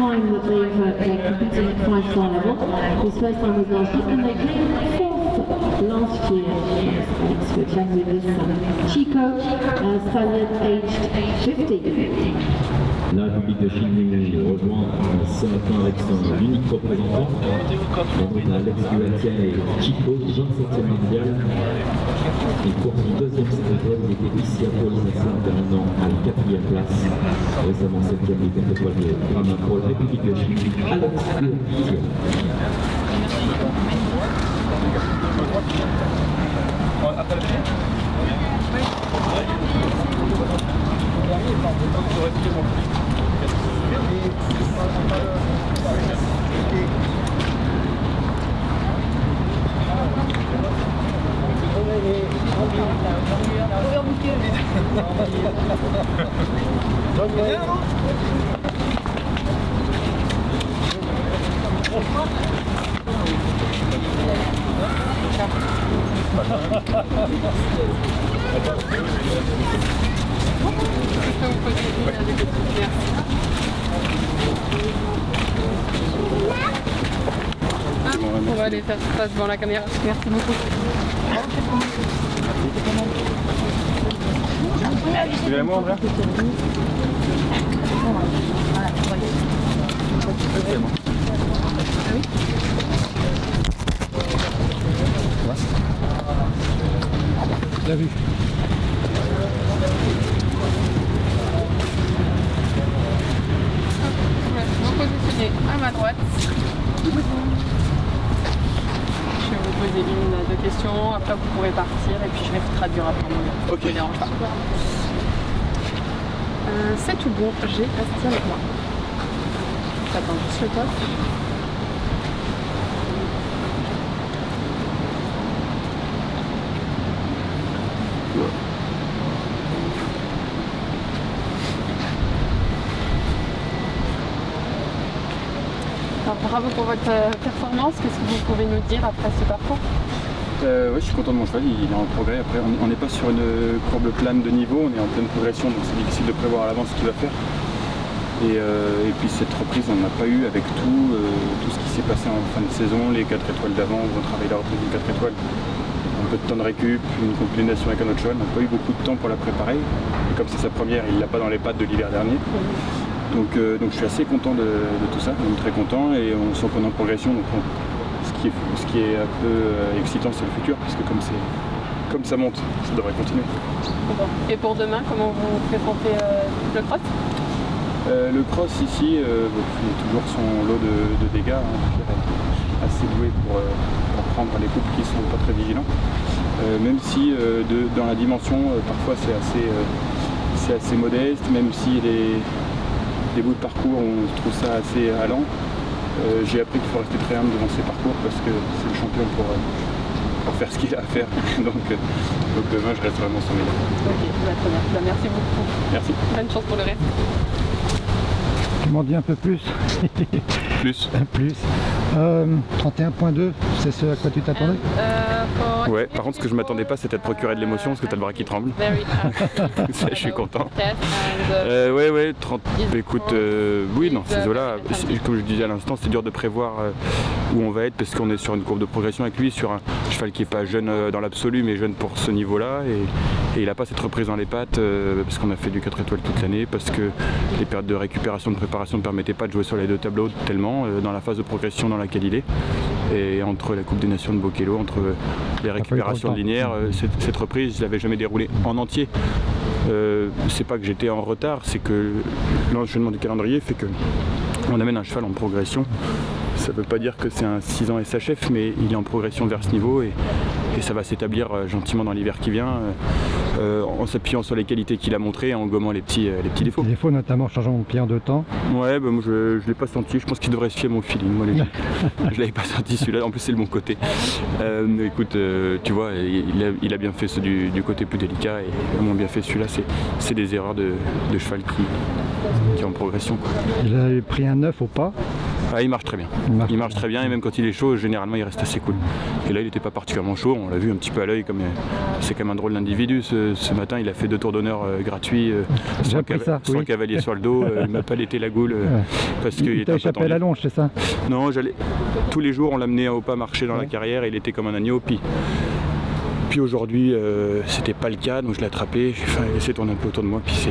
time that they're competing at 5-star level. His first time was last year, and they came 4th last year. Let's switch on with this Chico, stallion aged 50. La République de Chine rejoint ce matin avec son unique représentant. Donc on a Alex Guatier et Chico, 27e mondial. Il court son deuxième étoile, il était ici à Pauline-Nassau, terminant à la 4e place. Récemment 7e des 4 étoiles de Brahma pour la République de Chine, Alex Guatier. On va aller faire face devant la caméra. Merci beaucoup. Excusez-moi, André. C'est bon. Ah oui. Bien vu. Vous positionnez à ma droite. Je vais vous poser une ou deux questions, après vous pourrez partir et puis je vais vous traduire après. Ok. Je ne dérange pas. C'est tout bon, j'ai Bastien avec moi. J'attends juste le top. Alors, bravo pour votre performance, qu'est-ce que vous pouvez nous dire après ce parcours? Ouais, je suis content de mon cheval, il est en progrès. Après, on n'est pas sur une courbe plane de niveau, on est en pleine progression, donc c'est difficile de prévoir à l'avance ce qu'il va faire. Et puis cette reprise, on n'a pas eu avec tout ce qui s'est passé en fin de saison, les 4 étoiles d'avant, où on travaille la reprise d'une 4 étoiles. Un peu de temps de récup, une combinaison avec un autre cheval, on n'a pas eu beaucoup de temps pour la préparer. Et comme c'est sa première, il ne l'a pas dans les pattes de l'hiver dernier. Donc je suis assez content de tout ça, donc très content, et on sent qu'on est en progression. Donc ce qui est un peu excitant, c'est le futur, puisque comme ça monte, ça devrait continuer. Et pour demain, comment vous présentez le cross? Le cross ici, il a toujours son lot de dégâts, hein, assez doué pour prendre les couples qui ne sont pas très vigilants. Même si dans la dimension, parfois c'est assez modeste, même si des bouts de parcours, on trouve ça assez allant. J'ai appris qu'il faut rester très humble devant ces parcours parce que c'est le champion pour faire ce qu'il a à faire. donc demain, je reste vraiment son meilleur. Ok, très bien. Merci beaucoup. Merci. Bonne chance pour le reste. Tu m'en dis un peu plus. Plus. Plus. 31.2, c'est ce à quoi tu t'attendais? Ouais, par contre ce que je m'attendais pas c'était de procurer de l'émotion parce que t'as le bras qui tremble. Ça, je suis content. Ouais, 30. Écoute, oui, dans ces eaux-là, comme je disais à l'instant, c'est dur de prévoir où on va être parce qu'on est sur une courbe de progression avec lui, sur un cheval qui est pas jeune dans l'absolu mais jeune pour ce niveau-là, et il n'a pas cette reprise dans les pattes parce qu'on a fait du 4 étoiles toute l'année, parce que les périodes de récupération, de préparation ne permettaient pas de jouer sur les deux tableaux tellement dans la phase de progression dans laquelle il est, et entre la Coupe des Nations de Bokello, entre les récupérations linéaires, cette reprise je l'avais jamais déroulée en entier. C'est pas que j'étais en retard, c'est que l'enchaînement du calendrier fait que on amène un cheval en progression. Ça ne veut pas dire que c'est un 6 ans SHF, mais il est en progression vers ce niveau, et ça va s'établir gentiment dans l'hiver qui vient, en s'appuyant sur les qualités qu'il a montrées et en gommant les petits défauts. Les défauts, notamment changeant de pied en 2 temps. Ouais, moi je ne l'ai pas senti, je pense qu'il devrait se fier à mon feeling. Moi, je l'avais pas senti celui-là, en plus c'est le bon côté. Écoute, tu vois, il a bien fait ceux du côté plus délicat, et moins bien fait celui-là, c'est des erreurs de cheval qui est en progression, quoi. Il a pris un 9 au pas. Ah, il marche très bien. Il marche très bien et même quand il est chaud, généralement il reste assez cool. Et là il n'était pas particulièrement chaud, on l'a vu un petit peu à l'œil, comme c'est quand même un drôle d'individu. Ce matin il a fait 2 tours d'honneur gratuits, sans cavalier sur le dos, il m'a pas lété la goule parce qu'il était échappé à la longe, c'est ça? Non, tous les jours on l'amenait au pas marcher dans la carrière et il était comme un agneau. Puis aujourd'hui, c'était pas le cas, donc je l'ai attrapé, j'ai laissé tourner un peu autour de moi, puis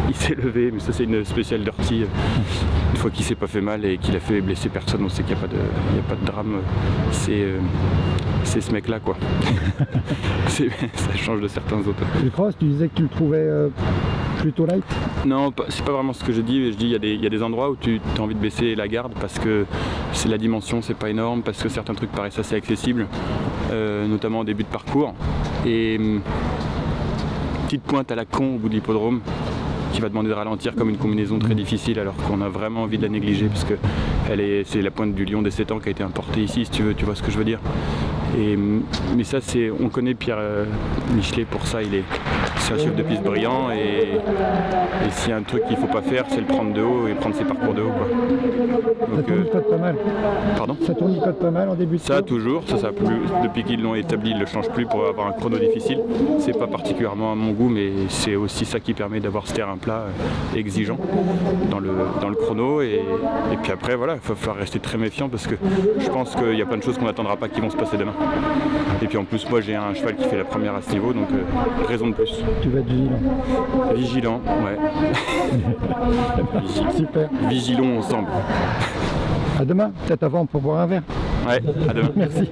il s'est levé, mais ça c'est une spéciale Dirty. Une fois qu'il s'est pas fait mal et qu'il a fait blesser personne, on sait qu'il n'y a pas de drame. C'est ce mec-là, quoi. Ça change de certains autres. Le cross, tu disais que tu le trouvais plutôt light? Non, c'est pas vraiment ce que je dis, mais je dis il y a des endroits où tu as envie de baisser la garde parce que la dimension c'est pas énorme, parce que certains trucs paraissent assez accessibles, notamment au début de parcours. Et petite pointe à la con au bout de l'hippodrome qui va demander de ralentir comme une combinaison très difficile alors qu'on a vraiment envie de la négliger parce que c'est la pointe du lion des 7 ans qui a été importée ici, si tu veux, tu vois ce que je veux dire. Mais ça, on connaît Pierre Michelet pour ça, c'est un chef de piste brillant et s'il y a un truc qu'il ne faut pas faire, c'est le prendre de haut et prendre ses parcours de haut, quoi. Donc, ça tournicote pas mal. Pardon? Ça tournicote pas mal en début de ça toujours, ça plus, depuis qu'ils l'ont établi, ils ne le changent plus pour avoir un chrono difficile. C'est pas particulièrement à mon goût, mais c'est aussi ça qui permet d'avoir ce terrain plat exigeant dans le chrono et puis après voilà, il va falloir rester très méfiant parce que je pense qu'il y a plein de choses qu'on n'attendra pas qui vont se passer demain. Et puis en plus moi j'ai un cheval qui fait la première à ce niveau, donc raison de plus. Tu vas être vigilant. Vigilant, ouais. Super. Vigilons ensemble. À demain, peut-être avant pour boire un verre. Ouais, à demain. Merci.